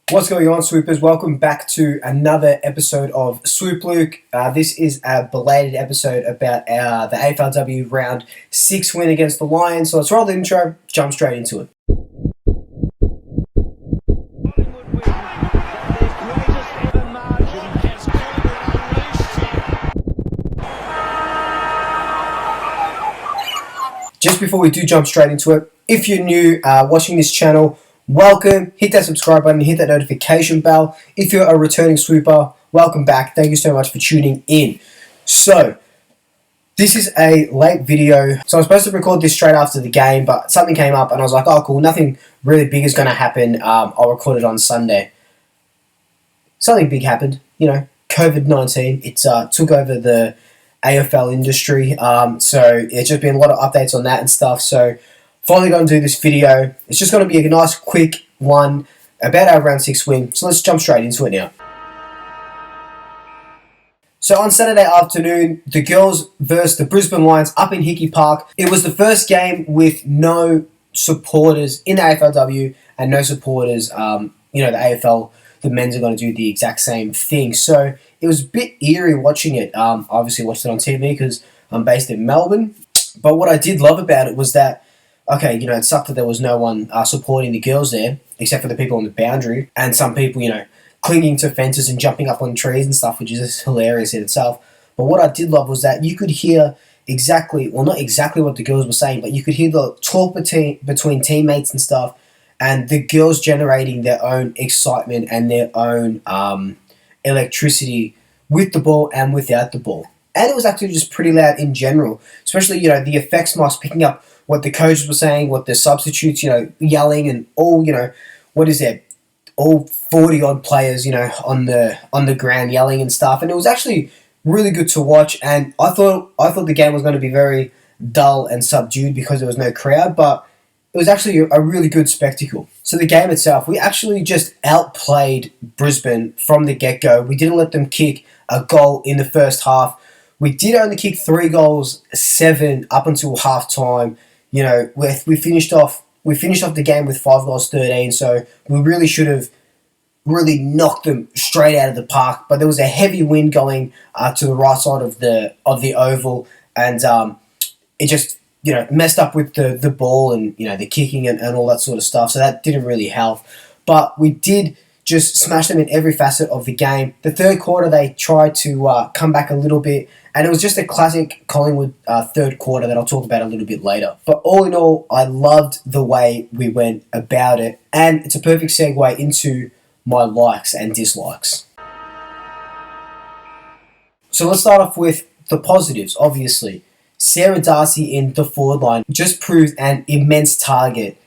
What's going on, Swoopers? Welcome back to another episode of Swoop Luke. This is a belated episode about the AFLW round 6 win against the Lions. So let's roll the intro, jump straight into it. Just before we do jump straight into it, if you're new watching this channel, welcome. Hit that subscribe button, hit that notification bell. If you're a returning swooper, welcome back. Thank you so much for tuning in. So, this is a late video. So I was supposed to record this straight after the game, but something came up and I was like, oh cool, nothing really big is going to happen. I'll record it on Sunday. Something big happened, COVID-19. It took over the AFL industry. So it's just been a lot of updates on that and stuff. So finally going to do this video. It's just going to be a nice quick one about our round 6 win. So let's jump straight into it now. So on Saturday afternoon, the girls versus the Brisbane Lions up in Hickey Park. It was the first game with no supporters in the AFLW and no supporters, the AFL, the men's are going to do the exact same thing. So it was a bit eerie watching it. Obviously watched it on TV because I'm based in Melbourne. But what I did love about it was that, it sucked that there was no one supporting the girls there, except for the people on the boundary, and some people, clinging to fences and jumping up on trees and stuff, which is just hilarious in itself. But what I did love was that you could hear not exactly what the girls were saying, but you could hear the talk between teammates and stuff, and the girls generating their own excitement and their own electricity with the ball and without the ball. And it was actually just pretty loud in general, especially, the effects mask picking up what the coaches were saying, what the substitutes, yelling, and all, all 40-odd players, on the ground yelling and stuff. And it was actually really good to watch. And I thought the game was going to be very dull and subdued because there was no crowd, but it was actually a really good spectacle. So the game itself, we actually just outplayed Brisbane from the get-go. We didn't let them kick a goal in the first half. We did only kick 3 goals, 7 up until half-time. We finished off the game with 5 goals, 13, so we really should have really knocked them straight out of the park. But there was a heavy wind going to the right side of the oval, and it just messed up with the ball and the kicking and all that sort of stuff. So that didn't really help. But we did just smash them in every facet of the game. The third quarter, they tried to come back a little bit, and it was just a classic Collingwood third quarter that I'll talk about a little bit later. But all in all, I loved the way we went about it, and it's a perfect segue into my likes and dislikes. So let's start off with the positives, obviously. Sarah Darcy in the forward line just proved an immense target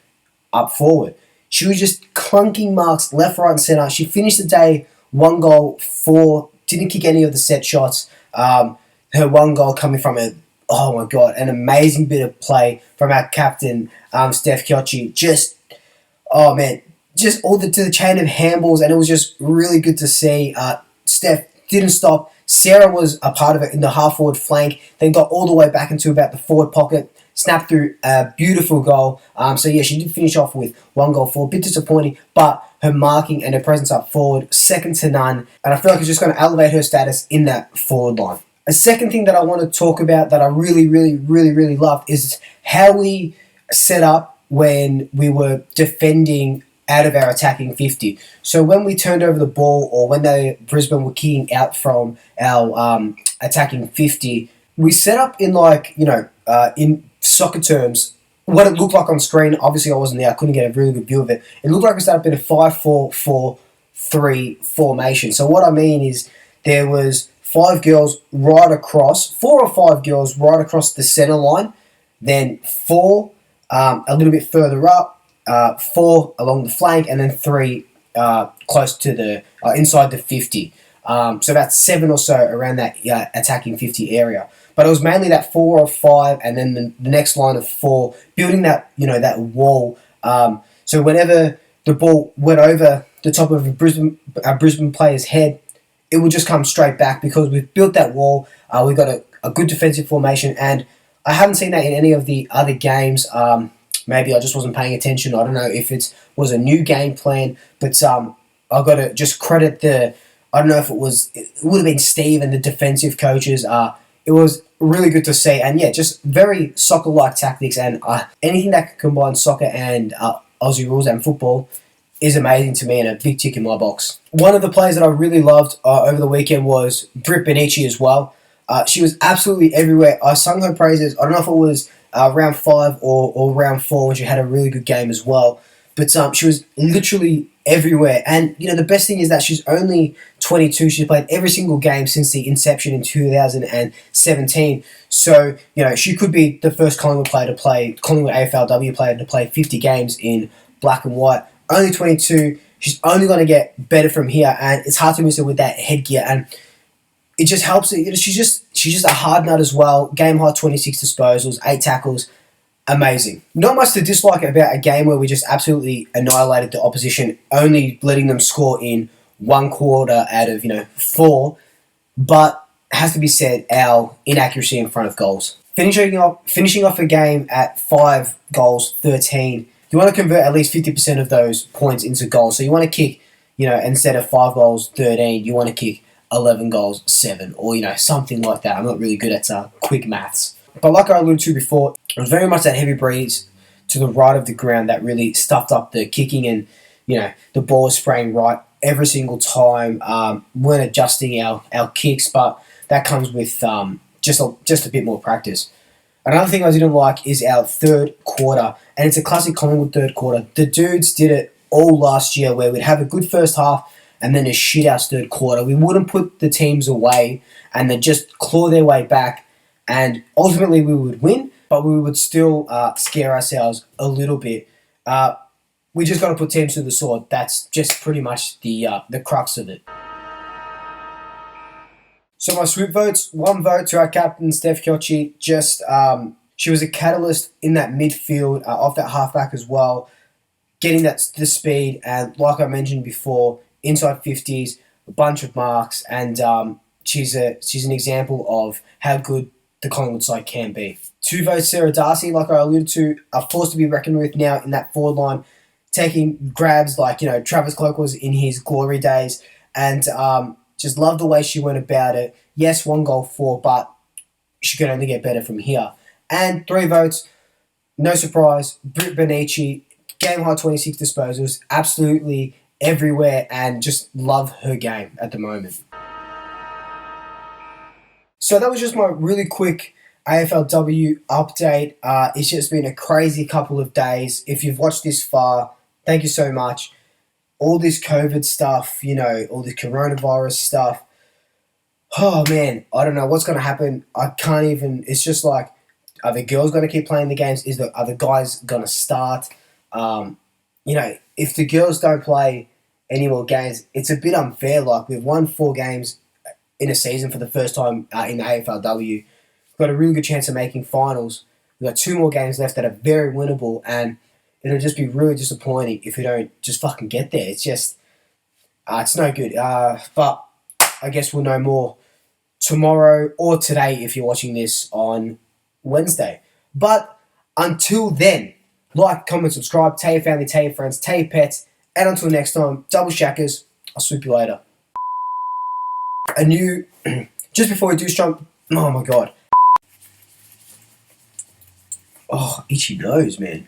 up forward. She was just clunking marks left, right, and centre. She finished the day 1 goal, 4, didn't kick any of the set shots. Her 1 goal coming from an amazing bit of play from our captain, Steph Kyochi. Just all to the chain of handballs, and it was just really good to see. Steph didn't stop. Sarah was a part of it in the half-forward flank, then got all the way back into about the forward pocket, snapped through a beautiful goal. She did finish off with 1 goal, 4. A bit disappointing, but her marking and her presence up forward, second to none. And I feel like it's just going to elevate her status in that forward line. A second thing that I want to talk about that I really, really, really, really loved is how we set up when we were defending out of our attacking 50. So when we turned over the ball, or when Brisbane were kicking out from our attacking 50, we set up in in soccer terms, what it looked like on screen. Obviously I wasn't there, I couldn't get a really good view of it. It looked like we set up in a 5-4-4-3 formation. So what I mean is there was 4 or 5 girls right across the centre line, then 4 a little bit further up, 4 along the flank, and then 3 close to the inside the 50. So about 7 or so around that attacking 50 area. But it was mainly that 4 or 5, and then the next line of 4, building that that wall. So whenever the ball went over the top of a Brisbane player's head, it would just come straight back because we've built that wall. We've got a good defensive formation, and I haven't seen that in any of the other games. Maybe I just wasn't paying attention. I don't know if it was a new game plan, but I've got to just credit I don't know if it would have been Steve and the defensive coaches. It was really good to see. And yeah, just very soccer-like tactics, and anything that can combine soccer and Aussie rules and football is amazing to me and a big tick in my box. One of the players that I really loved over the weekend was Britt Benici as well. She was absolutely everywhere. I sung her praises. I don't know if it was round 5 or round 4 when she had a really good game as well. But she was literally everywhere. And, the best thing is that she's only 22. She's played every single game since the inception in 2017. So, she could be the first Collingwood AFLW player to play 50 games in black and white. Only 22. She's only going to get better from here. And it's hard to miss her with that headgear. And it just helps. She's just a hard nut as well. Game high 26 disposals, 8 tackles. Amazing. Not much to dislike about a game where we just absolutely annihilated the opposition, only letting them score in 1 quarter out of 4. But it has to be said, our inaccuracy in front of goals. Finishing off a game at 5 goals, 13. You want to convert at least 50% of those points into goals. So you want to kick, instead of 5 goals, 13, you want to kick 11 goals, 7, or, something like that. I'm not really good at quick maths. But like I alluded to before, it was very much that heavy breeze to the right of the ground that really stuffed up the kicking, and, the ball was spraying right every single time. Weren't adjusting our kicks, but that comes with just a bit more practice. Another thing I didn't like is our third quarter, and it's a classic Collingwood third quarter. The dudes did it all last year where we'd have a good first half and then a shit-ass third quarter. We wouldn't put the teams away and they'd just claw their way back, and ultimately we would win, but we would still scare ourselves a little bit. We just got to put teams to the sword. That's just pretty much the crux of it. So my swoop votes, 1 vote to our captain, Steph Kyochi. She was a catalyst in that midfield, off that halfback as well, getting the speed, and like I mentioned before, inside 50s, a bunch of marks, and she's an example of how good the Collingwood side can be. 2 votes, Sarah Darcy, like I alluded to, are forced to be reckoned with now in that forward line, taking grabs like, Travis Cloak was in his glory days, and just love the way she went about it. Yes, 1 goal, 4, but she can only get better from here. And 3 votes, no surprise, Britt Benici, game high 26 disposals, absolutely everywhere, and just love her game at the moment. So that was just my really quick AFLW update. It's just been a crazy couple of days. If you've watched this far, thank you so much. All this COVID stuff, all this coronavirus stuff. Oh man, I don't know what's going to happen. I can't even, it's just like, are the girls going to keep playing the games? Are the guys going to start? If the girls don't play any more games, it's a bit unfair. Like, we've won 4 games in a season for the first time in the AFLW. We've got a really good chance of making finals. We've got 2 more games left that are very winnable, and it'll just be really disappointing if we don't just fucking get there. It's just, it's no good. But I guess we'll know more tomorrow or today if you're watching this on Wednesday. But until then, like, comment, subscribe, tell your family, tell your friends, tell your pets, and until next time, double shackers. I'll swoop you later. Just before we do jump, oh my god. Oh, itchy nose, man.